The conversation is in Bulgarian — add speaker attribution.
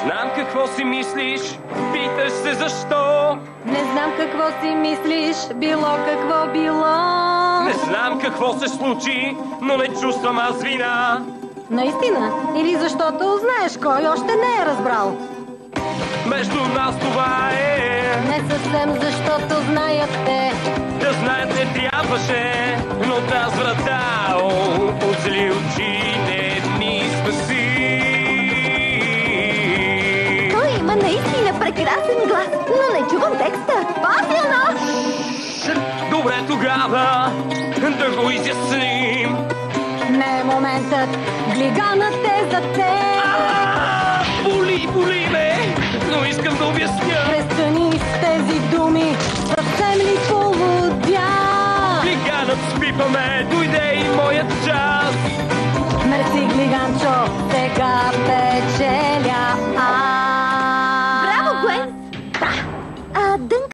Speaker 1: Знам какво си мислиш, питаш се защо.
Speaker 2: Не знам какво си мислиш, било какво било.
Speaker 1: Не знам какво се случи, но не чувствам аз вина.
Speaker 2: Наистина? Или защото знаеш кой още не е разбрал?
Speaker 1: Между нас това е.
Speaker 2: Не съвсем, защото знаят те.
Speaker 1: Да знаят не трябваше, но тази врата от зли очи не ни спаси.
Speaker 3: Той има наистина прекрасен глас, но не чувам текста. По-силно!
Speaker 1: Добре тогава да го изясним.
Speaker 2: Не е моментът, глиганът е за те.
Speaker 1: Боли ме, но искам да обясня.
Speaker 2: Престани с тези думи, съвсем ли полудя?
Speaker 1: Глиганът спипаме, дойде и моят час.
Speaker 2: Мерси, глиганчо, сега печеля.
Speaker 3: Браво, Гуен! Да! Дънкан